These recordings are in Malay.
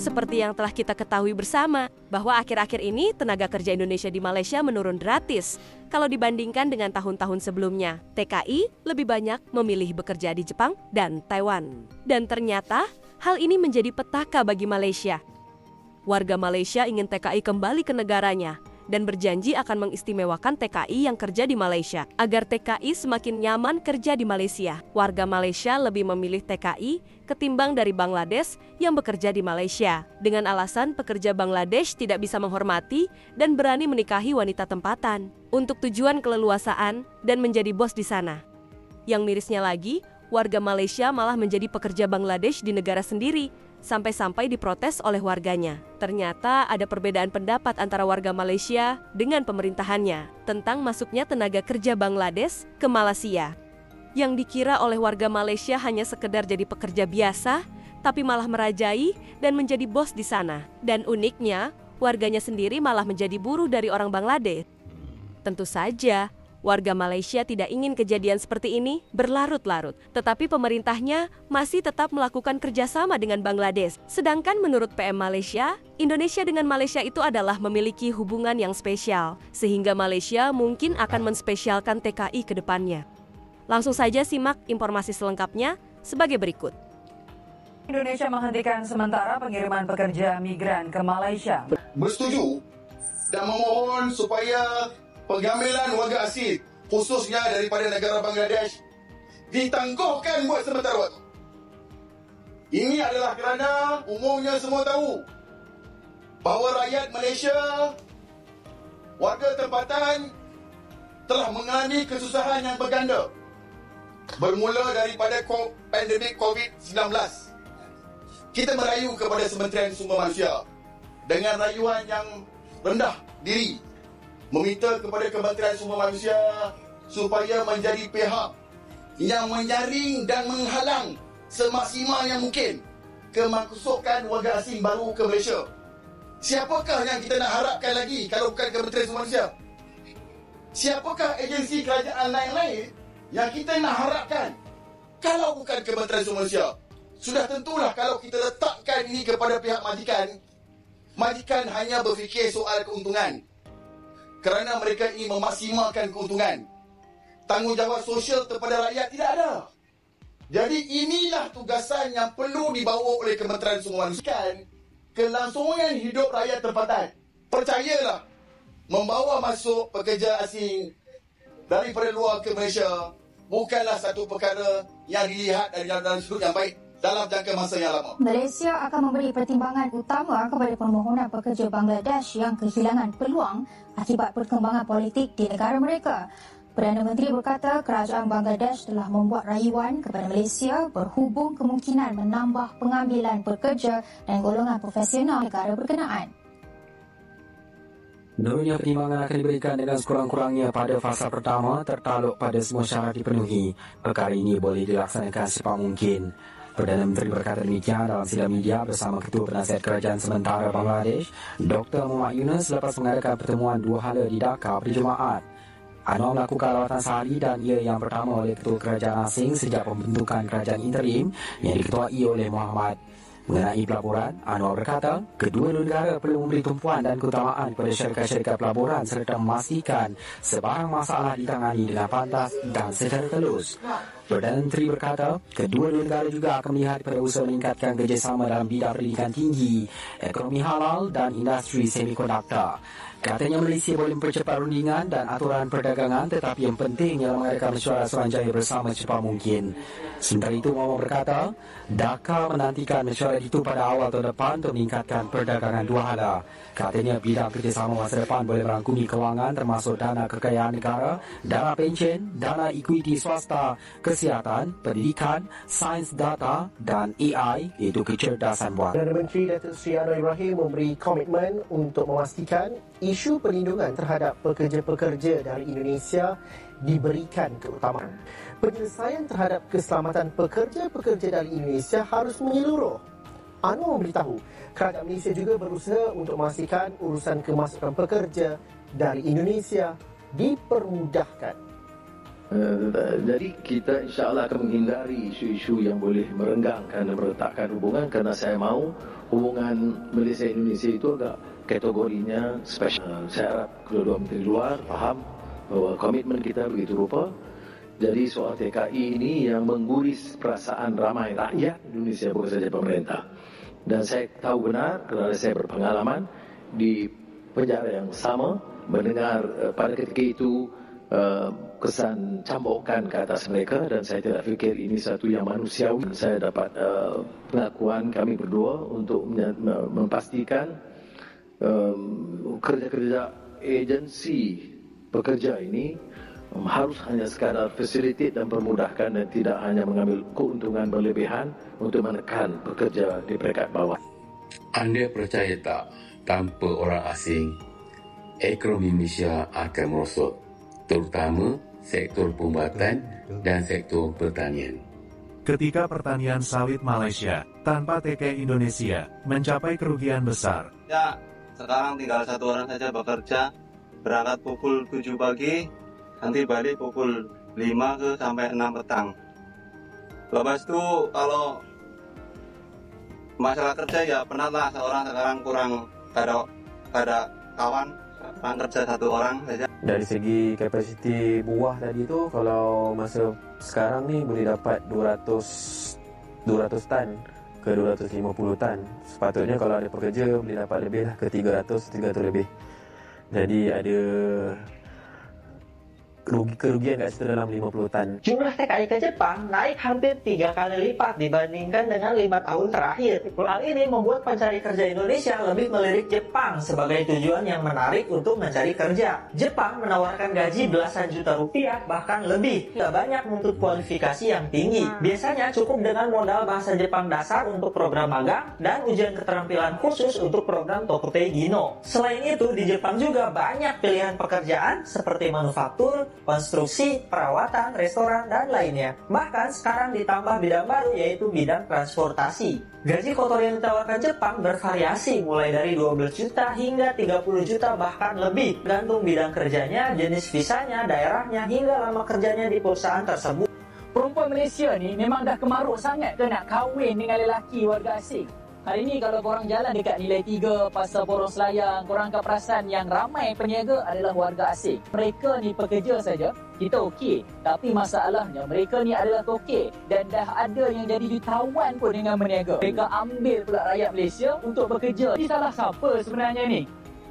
Seperti yang telah kita ketahui bersama, bahwa akhir-akhir ini tenaga kerja Indonesia di Malaysia menurun drastis kalau dibandingkan dengan tahun-tahun sebelumnya. TKI lebih banyak memilih bekerja di Jepang dan Taiwan. Dan ternyata, hal ini menjadi petaka bagi Malaysia. Warga Malaysia ingin TKI kembali ke negaranya dan berjanji akan mengistimewakan TKI yang kerja di Malaysia. Agar TKI semakin nyaman kerja di Malaysia, warga Malaysia lebih memilih TKI ketimbang dari Bangladesh yang bekerja di Malaysia. Dengan alasan pekerja Bangladesh tidak bisa menghormati dan berani menikahi wanita tempatan untuk tujuan keleluasaan dan menjadi bos di sana. Yang mirisnya lagi, warga Malaysia malah menjadi pekerja Bangladesh di negara sendiri, sampai-sampai diprotes oleh warganya. Ternyata ada perbedaan pendapat antara warga Malaysia dengan pemerintahannya tentang masuknya tenaga kerja Bangladesh ke Malaysia. Yang dikira oleh warga Malaysia hanya sekedar jadi pekerja biasa, tapi malah merajai dan menjadi bos di sana. Dan uniknya, warganya sendiri malah menjadi buruh dari orang Bangladesh. Tentu saja, warga Malaysia tidak ingin kejadian seperti ini berlarut-larut, tetapi pemerintahnya masih tetap melakukan kerjasama dengan Bangladesh. Sedangkan menurut PM Malaysia, Indonesia dengan Malaysia itu adalah memiliki hubungan yang spesial, sehingga Malaysia mungkin akan menspesialkan TKI ke depannya. Langsung saja simak informasi selengkapnya sebagai berikut. Indonesia menghentikan sementara pengiriman pekerja migran ke Malaysia. Bersetuju dan memohon supaya pengambilan warga asing, khususnya daripada negara Bangladesh, ditangguhkan buat sementara waktu. Ini adalah kerana umumnya semua tahu bahawa rakyat Malaysia, warga tempatan telah mengalami kesusahan yang berganda bermula daripada pandemik COVID-19. Kita merayu kepada Kementerian Sumber Manusia dengan rayuan yang rendah diri, meminta kepada Kementerian Sumber Manusia supaya menjadi pihak yang menyaring dan menghalang semaksimal yang mungkin kemasukan warga asing baru ke Malaysia. Siapakah yang kita nak harapkan lagi kalau bukan Kementerian Sumber Manusia? Siapakah agensi kerajaan lain-lain yang kita nak harapkan kalau bukan Kementerian Sumber Manusia? Sudah tentulah kalau kita letakkan ini kepada pihak majikan, majikan hanya berfikir soal keuntungan, kerana mereka ingin memaksimalkan keuntungan. Tanggungjawab sosial kepada rakyat tidak ada. Jadi inilah tugasan yang perlu dibawa oleh Kementerian Sumber Manusia, kelangsungan hidup rakyat tempatan. Percayalah, membawa masuk pekerja asing daripada luar ke Malaysia bukanlah satu perkara yang dilihat dalam sudut yang baik dalam jangka masa yang lama. Malaysia akan memberi pertimbangan utama kepada permohonan pekerja Bangladesh yang kehilangan peluang akibat perkembangan politik di negara mereka. Perdana Menteri berkata kerajaan Bangladesh telah membuat rayuan kepada Malaysia berhubung kemungkinan menambah pengambilan pekerja dan golongan profesional negara berkenaan. Menurutnya, pertimbangan akan diberikan dengan sekurang-kurangnya pada fasa pertama tertaluk pada semua syarat dipenuhi. Perkara ini boleh dilaksanakan secepat mungkin. Perdana Menteri berkata demikian dalam sidang media bersama Ketua Penasihat Kerajaan Sementara Bangladesh, Dr. Muhammad Yunus, selepas mengadakan pertemuan dua hala di Dhaka pada Jumaat. Anwar melakukan lawatan sehari dan ia yang pertama oleh Ketua Kerajaan Asing sejak pembentukan kerajaan interim yang diketuai oleh Muhammad. Mengenai pelaburan, Anwar berkata, kedua negara perlu memberi tumpuan dan keutamaan kepada syarikat-syarikat pelaburan serta memastikan sebarang masalah ditangani dengan pantas dan secara telus. Perdana Menteri berkata, kedua negara juga akan melihat pada usaha meningkatkan kerjasama dalam bidang pendidikan tinggi, ekonomi halal dan industri semikonduktor. Katanya Malaysia boleh mempercepat rundingan dan aturan perdagangan, tetapi yang penting ialah mengadakan mesyuarat Suruhanjaya bersama secepat mungkin. Sementara itu, Muhammad berkata, Dhaka menantikan mesyuarat itu pada awal tahun depan untuk meningkatkan perdagangan dua hala. Katanya bidang kerjasama masa depan boleh merangkumi kewangan termasuk dana kekayaan negara, dana pension, dana ekuiti swasta, kesihatan, pendidikan, sains data dan AI, iaitu kecerdasan buatan. Perdana Menteri Datuk Seri Anwar Ibrahim memberi komitmen untuk memastikan isu perlindungan terhadap pekerja-pekerja dari Indonesia diberikan keutamaan. Penyelesaian terhadap keselamatan pekerja-pekerja dari Indonesia harus menyeluruh. Anwar memberitahu, kerajaan Malaysia juga berusaha untuk memastikan urusan kemasukan pekerja dari Indonesia dipermudahkan. Jadi kita insya-Allah akan menghindari isu-isu yang boleh merenggangkan dan meretakkan hubungan, kerana saya mahu hubungan Malaysia-Indonesia itu agak kategorinya spesial. Saya harap kedua-dua menteri luar faham bahawa komitmen kita begitu rupa. Jadi soal TKI ini yang mengguris perasaan ramai rakyat Indonesia, bukan saja pemerintah. Dan saya tahu benar kerana saya berpengalaman di penjara yang sama, mendengar pada ketika itu kesan cambukan ke atas mereka, dan saya tidak fikir ini satu yang manusiawi. Saya dapat pengakuan kami berdua untuk memastikan kerja-kerja agensi pekerja ini harus hanya sekadar facilitate dan permudahkan, dan tidak hanya mengambil keuntungan berlebihan untuk menekan pekerja di peringkat bawah. Anda percaya tak, tanpa orang asing, ekonomi Malaysia akan merosot, terutama sektor pembuatan dan sektor pertanian. Ketika pertanian sawit Malaysia tanpa TKI Indonesia mencapai kerugian besar. Ya, sekarang tinggal satu orang saja bekerja, berangkat pukul 7 pagi, nanti balik pukul 5 sampai 6 petang. Lepas itu kalau masalah kerja ya penatlah, seorang sekarang kurang ada kawan, kurang kerja satu orang saja. Dari segi kapasiti buah tadi tu, kalau masa sekarang ni boleh dapat 200 tan ke 250 tan. Sepatutnya kalau ada pekerja boleh dapat lebih lah, ke 300 lebih. Jadi ada kerugian kat situ dalam 50 tan. Jumlah TKI ke Jepang naik hampir 3 kali lipat dibandingkan dengan 5 tahun terakhir. Hal ini membuat pencari kerja Indonesia lebih melirik Jepang sebagai tujuan yang menarik untuk mencari kerja. Jepang menawarkan gaji belasan juta rupiah, bahkan lebih. Tidak banyak menuntut kualifikasi yang tinggi. Biasanya cukup dengan modal bahasa Jepang dasar untuk program magang dan ujian keterampilan khusus untuk program Tokutei Gino. Selain itu, di Jepang juga banyak pilihan pekerjaan seperti manufaktur, konstruksi, perawatan, restoran, dan lainnya. Bahkan sekarang ditambah bidang baru, yaitu bidang transportasi. Gaji kotor yang ditawarkan Jepang bervariasi mulai dari 12 juta hingga 30 juta bahkan lebih, gantung bidang kerjanya, jenis visanya, daerahnya, hingga lama kerjanya di perusahaan tersebut. Perempuan Malaysia ni memang dah kemaruk sangat ke nak kahwin dengan lelaki warga asing. Hari ni kalau korang jalan dekat Nilai 3, Pasar Porong Selayang, korang akan perasan yang ramai peniaga adalah warga asing. Mereka ni pekerja saja, kita okey. Tapi masalahnya mereka ni adalah tokek dan dah ada yang jadi jutawan pun dengan berniaga. Mereka ambil pula rakyat Malaysia untuk bekerja. Ini salah siapa sebenarnya ni?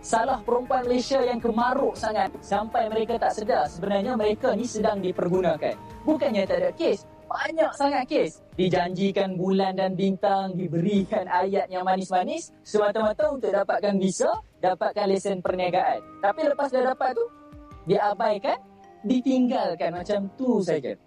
Salah perempuan Malaysia yang kemaruk sangat sampai mereka tak sedar sebenarnya mereka ni sedang dipergunakan. Bukannya tak ada kes. Banyak sangat kes. Dijanjikan bulan dan bintang, diberikan ayat yang manis-manis semata-mata untuk dapatkan visa, dapatkan lesen perniagaan. Tapi lepas dah dapat tu, diabaikan, ditinggalkan macam tu saja.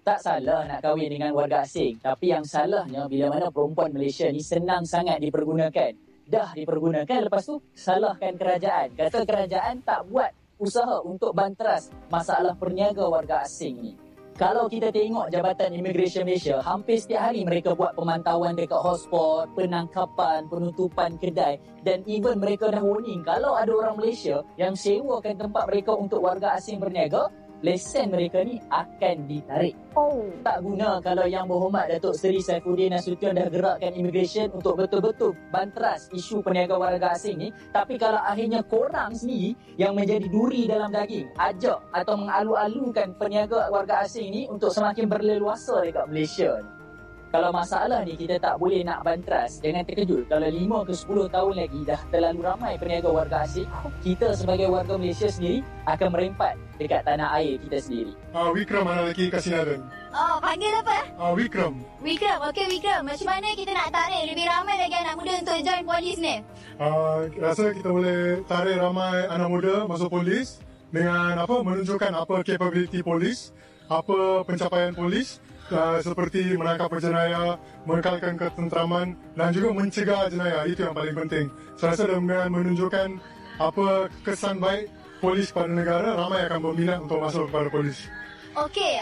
Tak salah nak kahwin dengan warga asing, tapi yang salahnya bila mana perempuan Malaysia ni senang sangat dipergunakan. Dah dipergunakan, lepas tu salahkan kerajaan. Kata kerajaan tak buat usaha untuk banteras masalah perniaga warga asing ni. Kalau kita tengok Jabatan Immigration Malaysia, hampir setiap hari mereka buat pemantauan dekat hotspot, penangkapan, penutupan kedai, dan even mereka dah warning kalau ada orang Malaysia yang sewakan tempat mereka untuk warga asing berniaga, lesen mereka ni akan ditarik. Tak guna kalau Yang Berhormat Datuk Seri Saifuddin Nasution dah gerakkan immigration untuk betul-betul banteras isu peniaga warga asing ni. Tapi kalau akhirnya korang sendiri yang menjadi duri dalam daging, ajak atau mengalu-alukan peniaga warga asing ni untuk semakin berleluasa dekat Malaysia ni. Kalau masalah ni kita tak boleh nak banteras, jangan terkejut kalau 5 ke 10 tahun lagi dah terlalu ramai peniaga warga asing, kita sebagai warga Malaysia sendiri akan merempat dekat tanah air kita sendiri. Vikram anak lelaki Kasinaran. Oh, panggil apa? Vikram. Vikram, okey Vikram. Macam mana kita nak tarik lebih ramai lagi anak muda untuk join polis ni? Rasa kita boleh tarik ramai anak muda masuk polis dengan menunjukkan apa capability polis, apa pencapaian polis, seperti menangkap penjenayah, mengekalkan ketenteraman dan juga mencegah jenayah. Itu yang paling penting. Saya rasa dengan menunjukkan apa kesan baik polis pada negara, ramai akan berminat untuk masuk kepada polis. Okey,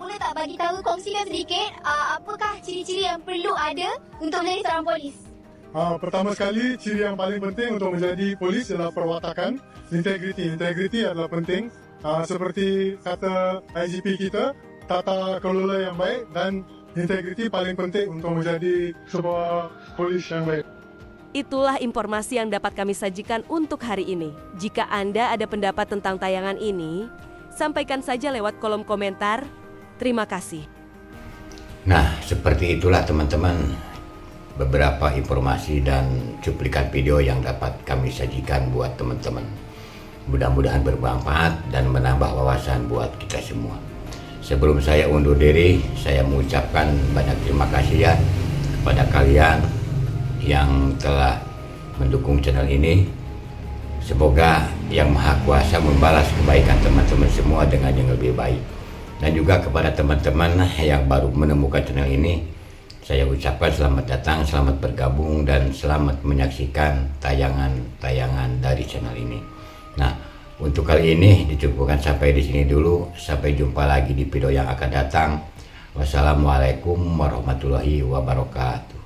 boleh tak bagi tahu, kongsikan sedikit apakah ciri-ciri yang perlu ada untuk menjadi seorang polis? Pertama sekali, ciri yang paling penting untuk menjadi polis adalah perwatakan, integriti. Integriti adalah penting. Seperti kata IGP kita, tata kelola yang baik dan integriti paling penting untuk menjadi sebuah polis yang baik. Itulah informasi yang dapat kami sajikan untuk hari ini. Jika Anda ada pendapat tentang tayangan ini, sampaikan saja lewat kolom komentar. Terima kasih. Nah, seperti itulah teman-teman beberapa informasi dan cuplikan video yang dapat kami sajikan buat teman-teman. Mudah-mudahan bermanfaat dan menambah wawasan buat kita semua. Sebelum saya undur diri, saya mengucapkan banyak terima kasih ya kepada kalian yang telah mendukung channel ini. Semoga Yang Maha Kuasa membalas kebaikan teman-teman semua dengan yang lebih baik. Dan juga kepada teman-teman yang baru menemukan channel ini, saya ucapkan selamat datang, selamat bergabung, dan selamat menyaksikan tayangan-tayangan dari channel ini. Nah, untuk kali ini dicukupkan sampai di sini dulu. Sampai jumpa lagi di video yang akan datang. Wassalamualaikum warahmatullahi wabarakatuh.